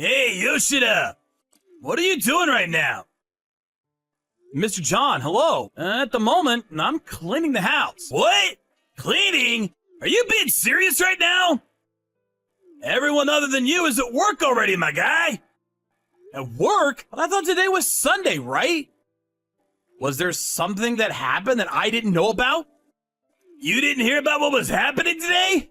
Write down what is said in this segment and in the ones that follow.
Hey, Yoshida! What are you doing right now? Mr. John, hello. At the moment, I'm cleaning the house. What? Cleaning? Are you being serious right now? Everyone other than you is at work already, my guy. At work? I thought today was Sunday, right? Was there something that happened that I didn't know about? You didn't hear about what was happening today?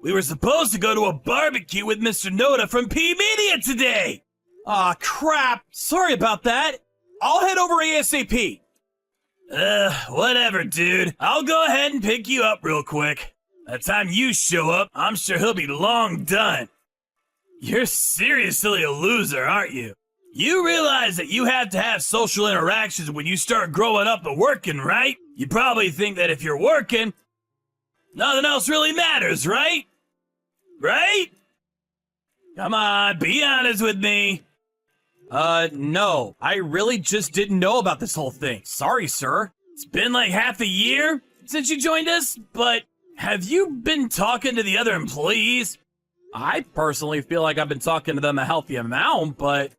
We were supposed to go to a barbecue with Mr. Noda from P-Media today. Aw, crap. Sorry about that. I'll head over ASAP. Whatever, dude. I'll go ahead and pick you up real quick. By the time you show up, I'm sure he'll be long done. You're seriously a loser, aren't you? You realize that you have to have social interactions when you start growing up and working, right? You probably think that if you're working, nothing else really matters, right? Right? Come on, be honest with me. No. I really just didn't know about this whole thing. Sorry, sir. It's been like half a year since you joined us, but have you been talking to the other employees? I personally feel like I've been talking to them a healthy amount, but...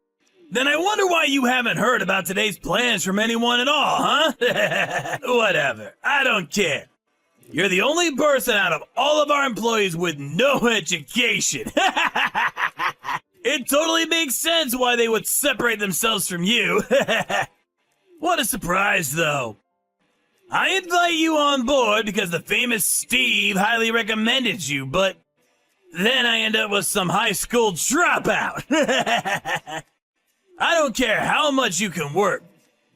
Then I wonder why you haven't heard about today's plans from anyone at all, huh? Whatever. I don't care. You're the only person out of all of our employees with no education. It totally makes sense why they would separate themselves from you. What a surprise, though. I invite you on board because the famous Steve highly recommended you, but then I end up with some high school dropout. I don't care how much you can work.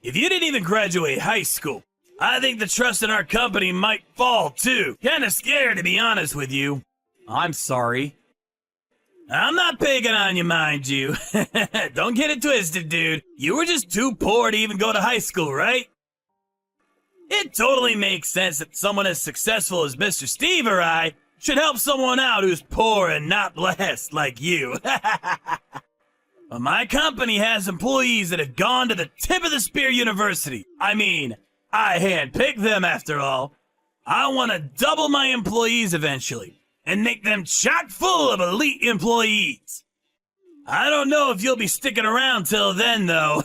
If you didn't even graduate high school, I think the trust in our company might fall too. Kinda scared, to be honest with you. I'm sorry. I'm not picking on you, mind you. Don't get it twisted, dude. You were just too poor to even go to high school, right? It totally makes sense that someone as successful as Mr. Steve or I should help someone out who's poor and not blessed like you. But my company has employees that have gone to the tip of the spear university. I mean, I handpicked them after all. I want to double my employees eventually and make them chock full of elite employees. I don't know if you'll be sticking around till then, though.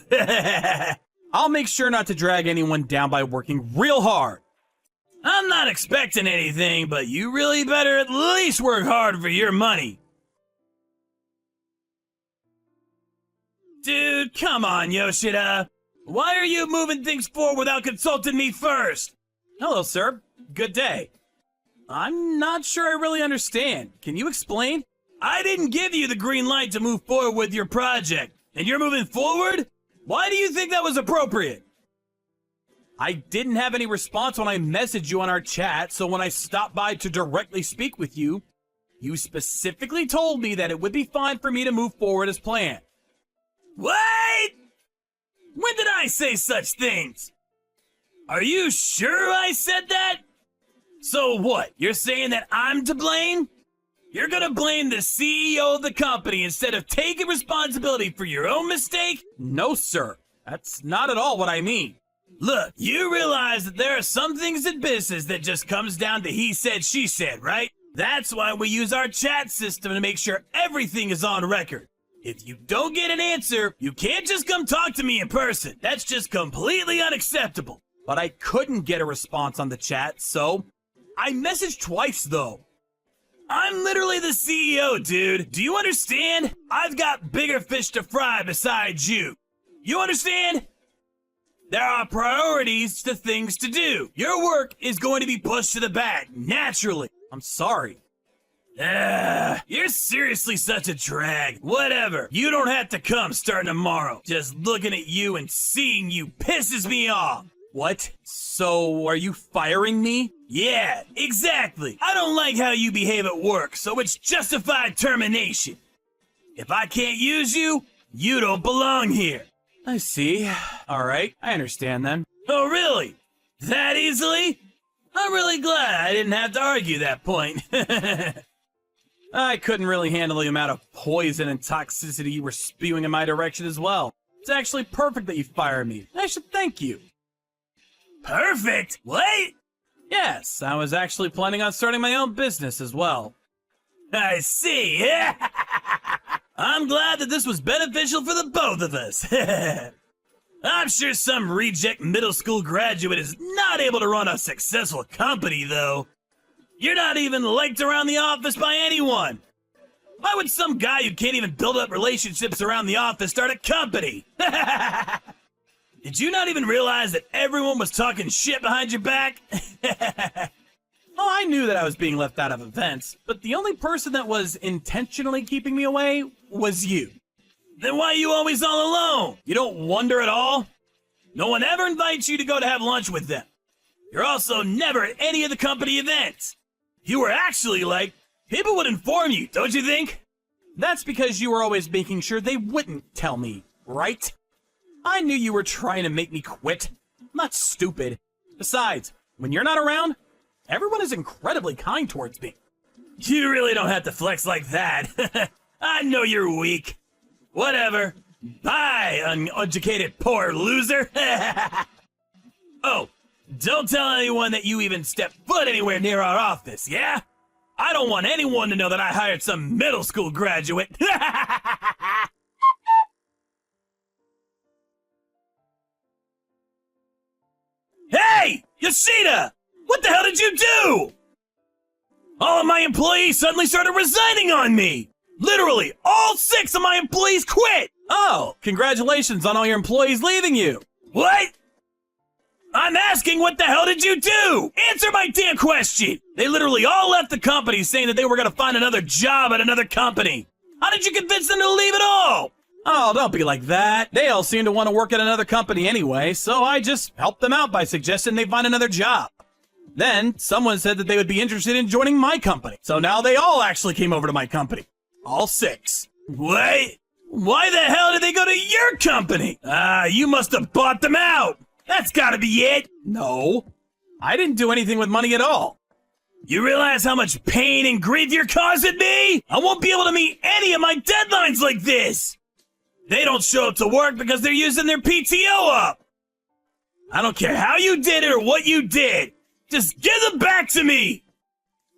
I'll make sure not to drag anyone down by working real hard. I'm not expecting anything, but you really better at least work hard for your money. Dude, come on, Yoshida. Why are you moving things forward without consulting me first? Hello, sir. Good day. I'm not sure I really understand. Can you explain? I didn't give you the green light to move forward with your project, and you're moving forward? Why do you think that was appropriate? I didn't have any response when I messaged you on our chat, so when I stopped by to directly speak with you, you specifically told me that it would be fine for me to move forward as planned. What? When did I say such things? Are you sure I said that? So what, you're saying that I'm to blame? You're gonna blame the CEO of the company instead of taking responsibility for your own mistake? No, sir. That's not at all what I mean. Look, you realize that there are some things in business that just comes down to he said, she said, right? That's why we use our chat system to make sure everything is on record. If you don't get an answer, you can't just come talk to me in person. That's just completely unacceptable. But I couldn't get a response on the chat, so I messaged twice, though. I'm literally the CEO, dude. Do you understand? I've got bigger fish to fry besides you. You understand? There are priorities to things to do. Your work is going to be pushed to the back, naturally. I'm sorry. You're seriously such a drag. Whatever. You don't have to come starting tomorrow. Just looking at you and seeing you pisses me off. What? So, are you firing me? Yeah, exactly. I don't like how you behave at work, so it's justified termination. If I can't use you, you don't belong here. I see. Alright, I understand then. Oh, really? That easily? I'm really glad I didn't have to argue that point. I couldn't really handle the amount of poison and toxicity you were spewing in my direction as well. It's actually perfect that you fired me. I should thank you. Perfect? What? Yes, I was actually planning on starting my own business as well. I see. I'm glad that this was beneficial for the both of us. I'm sure some reject middle school graduate is not able to run a successful company, though. You're not even liked around the office by anyone. Why would some guy who can't even build up relationships around the office start a company? Did you not even realize that everyone was talking shit behind your back? Oh, I knew that I was being left out of events, but the only person that was intentionally keeping me away was you. Then why are you always all alone? You don't wonder at all? No one ever invites you to go to have lunch with them. You're also never at any of the company events. If you were actually like, people would inform you, don't you think? That's because you were always making sure they wouldn't tell me, right? I knew you were trying to make me quit. I'm not stupid. Besides, when you're not around, everyone is incredibly kind towards me. You really don't have to flex like that. I know you're weak. Whatever. Bye, uneducated poor loser. Oh, don't tell anyone that you even step foot anywhere near our office, yeah? I don't want anyone to know that I hired some middle school graduate. Hey, Yoshida! What the hell did you do? All of my employees suddenly started resigning on me. Literally, all 6 of my employees quit. Oh, congratulations on all your employees leaving you. What? I'm asking, what the hell did you do? Answer my damn question. They literally all left the company saying that they were going to find another job at another company. How did you convince them to leave at all? Oh, don't be like that. They all seem to want to work at another company anyway, so I just helped them out by suggesting they find another job. Then, someone said that they would be interested in joining my company, so now they all actually came over to my company. All 6. Wait, why the hell did they go to your company? You must have bought them out. That's gotta be it. No, I didn't do anything with money at all. You realize how much pain and grief you're causing me? I won't be able to meet any of my deadlines like this. They don't show up to work because they're using their PTO up. I don't care how you did it or what you did. Just give them back to me.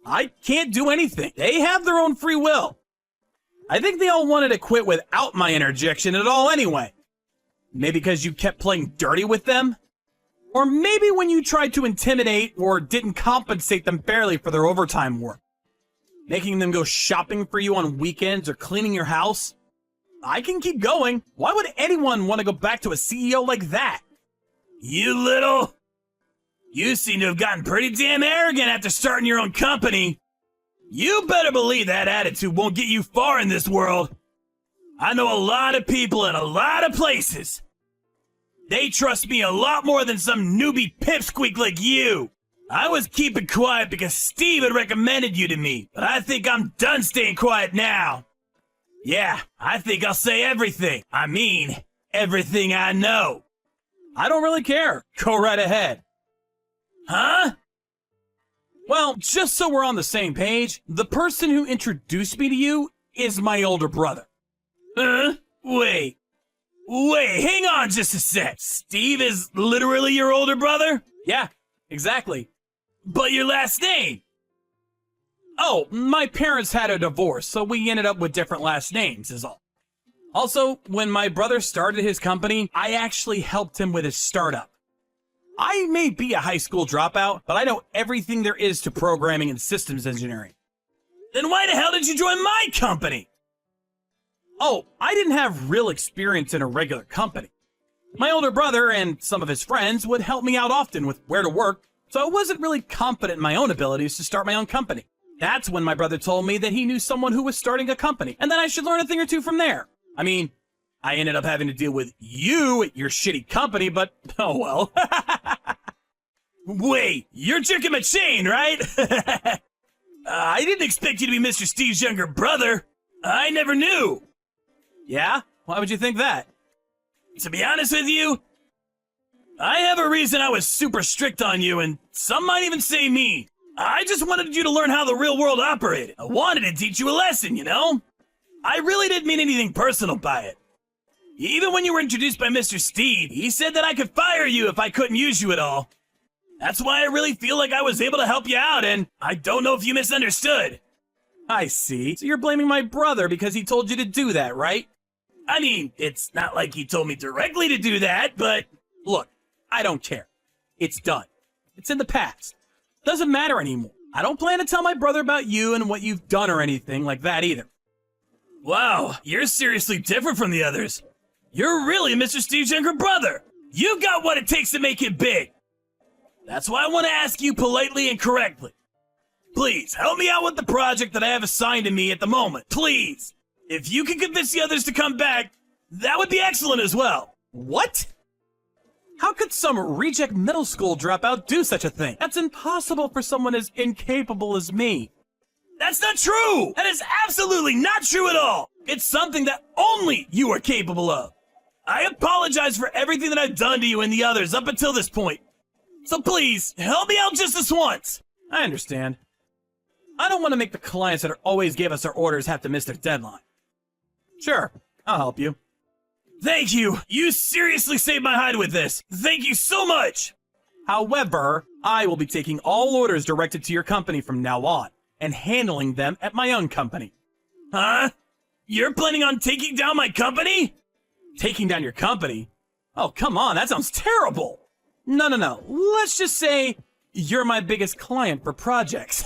I can't do anything. They have their own free will. I think they all wanted to quit without my interjection at all anyway. Maybe because you kept playing dirty with them? Or maybe when you tried to intimidate or didn't compensate them fairly for their overtime work. Making them go shopping for you on weekends or cleaning your house? I can keep going. Why would anyone want to go back to a CEO like that? You seem to have gotten pretty damn arrogant after starting your own company. You better believe that attitude won't get you far in this world. I know a lot of people in a lot of places. They trust me a lot more than some newbie pipsqueak like you. I was keeping quiet because Steve had recommended you to me, but I think I'm done staying quiet now. Yeah, I think I'll say everything. I mean, everything I know. I don't really care. Go right ahead. Huh? Well, just so we're on the same page, the person who introduced me to you is my older brother. Huh? Wait, hang on just a sec. Steve is literally your older brother? Yeah, exactly. But your last name? Oh, my parents had a divorce, so we ended up with different last names, is all. Also, when my brother started his company, I actually helped him with his startup. I may be a high school dropout, but I know everything there is to programming and systems engineering. Then why the hell did you join my company? Oh, I didn't have real experience in a regular company. My older brother and some of his friends would help me out often with where to work, so I wasn't really confident in my own abilities to start my own company. That's when my brother told me that he knew someone who was starting a company, and that I should learn a thing or two from there. I mean, I ended up having to deal with you at your shitty company, but oh well. Wait, you're Jerkin McShane, right? I didn't expect you to be Mr. Steve's younger brother. I never knew. Yeah? Why would you think that? To be honest with you, I have a reason I was super strict on you, and some might even say mean. I just wanted you to learn how the real world operated. I wanted to teach you a lesson, you know? I really didn't mean anything personal by it. Even when you were introduced by Mr. Steve, he said that I could fire you if I couldn't use you at all. That's why I really feel like I was able to help you out, and I don't know if you misunderstood. I see. So you're blaming my brother because he told you to do that, right? I mean, it's not like he told me directly to do that, but Look, I don't care. It's done. It's in the past. Doesn't matter anymore. I don't plan to tell my brother about you and what you've done or anything like that either. wow, you're seriously different from the others. You're really Mr. Steve's younger brother. You got what it takes to make it big. That's why I want to ask you politely and correctly. Please, help me out with the project that I have assigned to me at the moment. Please. If you can convince the others to come back, that would be excellent as well. What? How could some reject middle school dropout do such a thing? That's impossible for someone as incapable as me. That's not true! That is absolutely not true at all! It's something that only you are capable of. I apologize for everything that I've done to you and the others up until this point. So please, help me out just this once. I understand. I don't want to make the clients that always gave us our orders have to miss their deadline. Sure, I'll help you. Thank you. You seriously saved my hide with this. Thank you so much. However, I will be taking all orders directed to your company from now on and handling them at my own company. Huh? You're planning on taking down my company? Taking down your company? Oh, come on, that sounds terrible. No. Let's just say you're my biggest client for projects.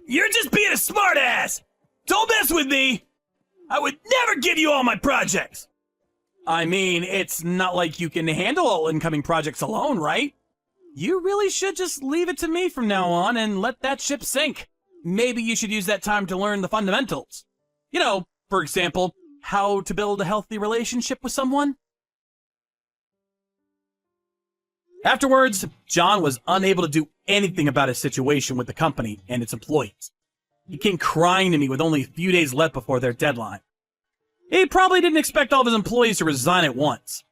You're just being a smartass. Don't mess with me. I would never give you all my projects. I mean, it's not like you can handle all incoming projects alone, right? You really should just leave it to me from now on and let that ship sink. Maybe you should use that time to learn the fundamentals. You know, for example, how to build a healthy relationship with someone. Afterwards, John was unable to do anything about his situation with the company and its employees. He came crying to me with only a few days left before their deadline. He probably didn't expect all of his employees to resign at once.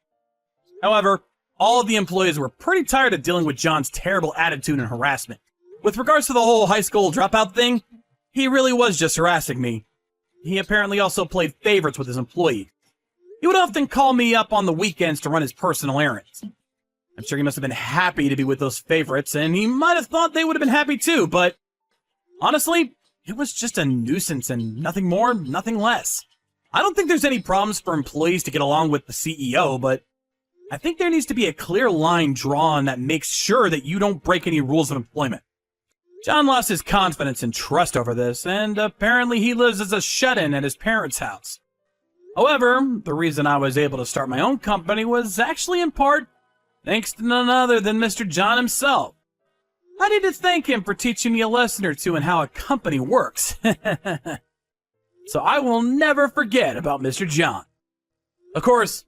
However, all of the employees were pretty tired of dealing with John's terrible attitude and harassment. With regards to the whole high school dropout thing, he really was just harassing me. He apparently also played favorites with his employees. He would often call me up on the weekends to run his personal errands. I'm sure he must have been happy to be with those favorites, and he might have thought they would have been happy too, but honestly, it was just a nuisance and nothing more, nothing less. I don't think there's any problems for employees to get along with the CEO, but I think there needs to be a clear line drawn that makes sure that you don't break any rules of employment. John lost his confidence and trust over this, and apparently he lives as a shut-in at his parents' house. However, the reason I was able to start my own company was actually in part thanks to none other than Mr. John himself. I need to thank him for teaching me a lesson or two in how a company works. So I will never forget about Mr. John. Of course,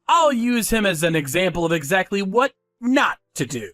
I'll use him as an example of exactly what not to do.